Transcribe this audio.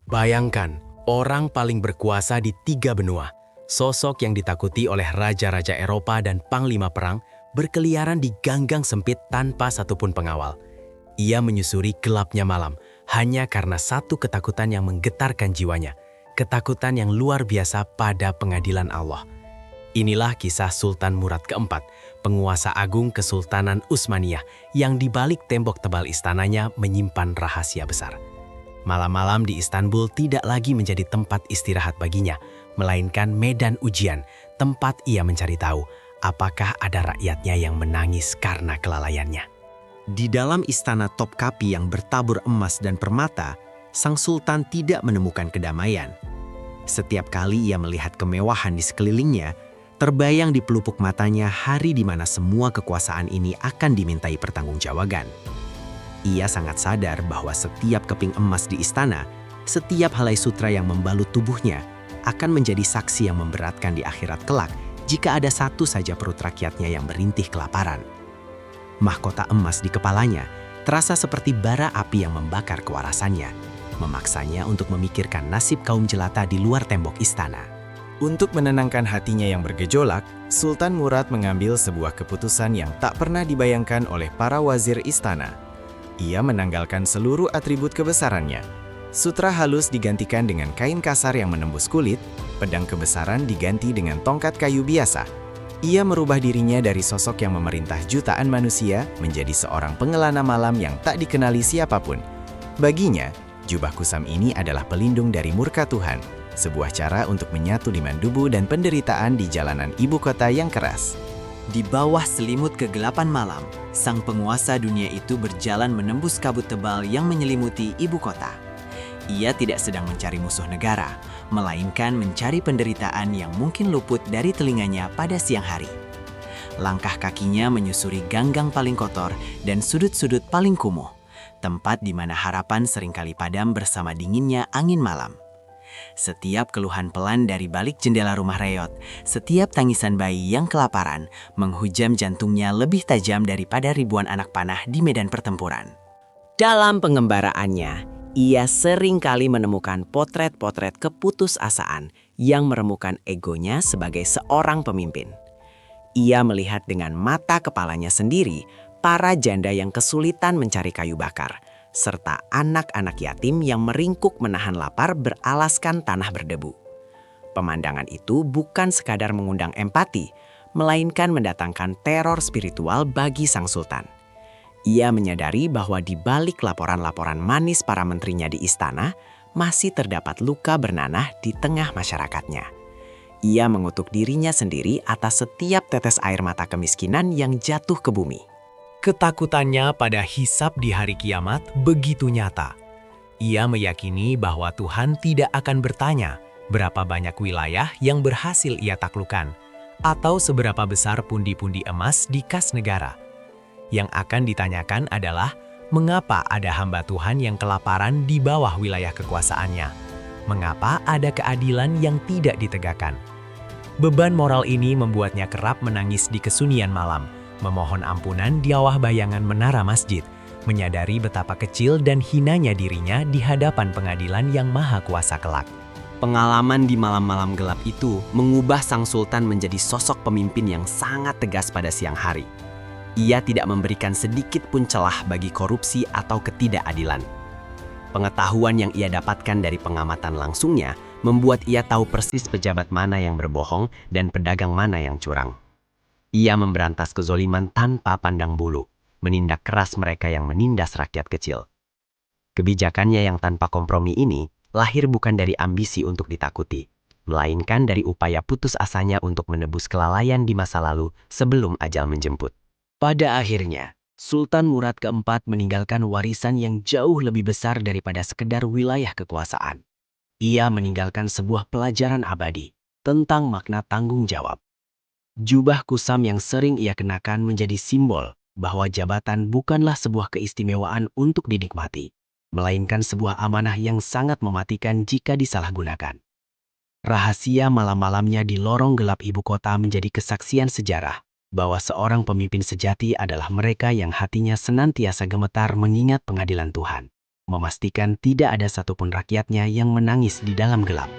Bayangkan, orang paling berkuasa di 3 benua, sosok yang ditakuti oleh raja-raja Eropa dan panglima perang, berkeliaran di ganggang sempit tanpa satupun pengawal. Ia menyusuri gelapnya malam, hanya karena satu ketakutan yang menggetarkan jiwanya, ketakutan yang luar biasa pada pengadilan Allah. Inilah kisah Sultan Murad keempat, penguasa agung Kesultanan Utsmaniyah yang di balik tembok tebal istananya menyimpan rahasia besar. Malam-malam di Istanbul tidak lagi menjadi tempat istirahat baginya, melainkan medan ujian, tempat ia mencari tahu apakah ada rakyatnya yang menangis karena kelalaiannya. Di dalam istana Topkapi yang bertabur emas dan permata, sang sultan tidak menemukan kedamaian. Setiap kali ia melihat kemewahan di sekelilingnya, terbayang di pelupuk matanya hari di mana semua kekuasaan ini akan dimintai pertanggungjawaban. Ia sangat sadar bahwa setiap keping emas di istana, setiap helai sutra yang membalut tubuhnya, akan menjadi saksi yang memberatkan di akhirat kelak jika ada satu saja perut rakyatnya yang merintih kelaparan. Mahkota emas di kepalanya terasa seperti bara api yang membakar kewarasannya, memaksanya untuk memikirkan nasib kaum jelata di luar tembok istana. Untuk menenangkan hatinya yang bergejolak, Sultan Murad mengambil sebuah keputusan yang tak pernah dibayangkan oleh para wazir istana. Ia menanggalkan seluruh atribut kebesarannya. Sutra halus digantikan dengan kain kasar yang menembus kulit, pedang kebesaran diganti dengan tongkat kayu biasa. Ia merubah dirinya dari sosok yang memerintah jutaan manusia menjadi seorang pengelana malam yang tak dikenali siapapun. Baginya, jubah kusam ini adalah pelindung dari murka Tuhan, sebuah cara untuk menyatu liman debu dan penderitaan di jalanan ibu kota yang keras. Di bawah selimut kegelapan malam, sang penguasa dunia itu berjalan menembus kabut tebal yang menyelimuti ibu kota. Ia tidak sedang mencari musuh negara, melainkan mencari penderitaan yang mungkin luput dari telinganya pada siang hari. Langkah kakinya menyusuri ganggang paling kotor dan sudut-sudut paling kumuh, tempat di mana harapan seringkali padam bersama dinginnya angin malam. Setiap keluhan pelan dari balik jendela rumah reot, setiap tangisan bayi yang kelaparan, menghujam jantungnya lebih tajam daripada ribuan anak panah di medan pertempuran. Dalam pengembaraannya, ia sering kali menemukan potret-potret keputusasaan yang meremukan egonya sebagai seorang pemimpin. Ia melihat dengan mata kepalanya sendiri para janda yang kesulitan mencari kayu bakar, serta anak-anak yatim yang meringkuk menahan lapar beralaskan tanah berdebu. Pemandangan itu bukan sekadar mengundang empati, melainkan mendatangkan teror spiritual bagi sang sultan. Ia menyadari bahwa di balik laporan-laporan manis para menterinya di istana, masih terdapat luka bernanah di tengah masyarakatnya. Ia mengutuk dirinya sendiri atas setiap tetes air mata kemiskinan yang jatuh ke bumi. Ketakutannya pada hisab di hari kiamat begitu nyata. Ia meyakini bahwa Tuhan tidak akan bertanya berapa banyak wilayah yang berhasil ia taklukkan, atau seberapa besar pundi-pundi emas di kas negara. Yang akan ditanyakan adalah mengapa ada hamba Tuhan yang kelaparan di bawah wilayah kekuasaannya. Mengapa ada keadilan yang tidak ditegakkan. Beban moral ini membuatnya kerap menangis di kesunyian malam, memohon ampunan di bawah bayangan menara masjid, menyadari betapa kecil dan hinanya dirinya di hadapan pengadilan yang maha kuasa kelak. Pengalaman di malam-malam gelap itu mengubah sang sultan menjadi sosok pemimpin yang sangat tegas pada siang hari. Ia tidak memberikan sedikit pun celah bagi korupsi atau ketidakadilan. Pengetahuan yang ia dapatkan dari pengamatan langsungnya membuat ia tahu persis pejabat mana yang berbohong dan pedagang mana yang curang. Ia memberantas kezoliman tanpa pandang bulu, menindak keras mereka yang menindas rakyat kecil. Kebijakannya yang tanpa kompromi ini lahir bukan dari ambisi untuk ditakuti, melainkan dari upaya putus asanya untuk menebus kelalaian di masa lalu sebelum ajal menjemput. Pada akhirnya, Sultan Murad keempat meninggalkan warisan yang jauh lebih besar daripada sekedar wilayah kekuasaan. Ia meninggalkan sebuah pelajaran abadi tentang makna tanggung jawab. Jubah kusam yang sering ia kenakan menjadi simbol bahwa jabatan bukanlah sebuah keistimewaan untuk dinikmati, melainkan sebuah amanah yang sangat mematikan jika disalahgunakan. Rahasia malam-malamnya di lorong gelap ibu kota menjadi kesaksian sejarah bahwa seorang pemimpin sejati adalah mereka yang hatinya senantiasa gemetar mengingat pengadilan Tuhan. memastikan tidak ada satupun rakyatnya yang menangis di dalam gelap.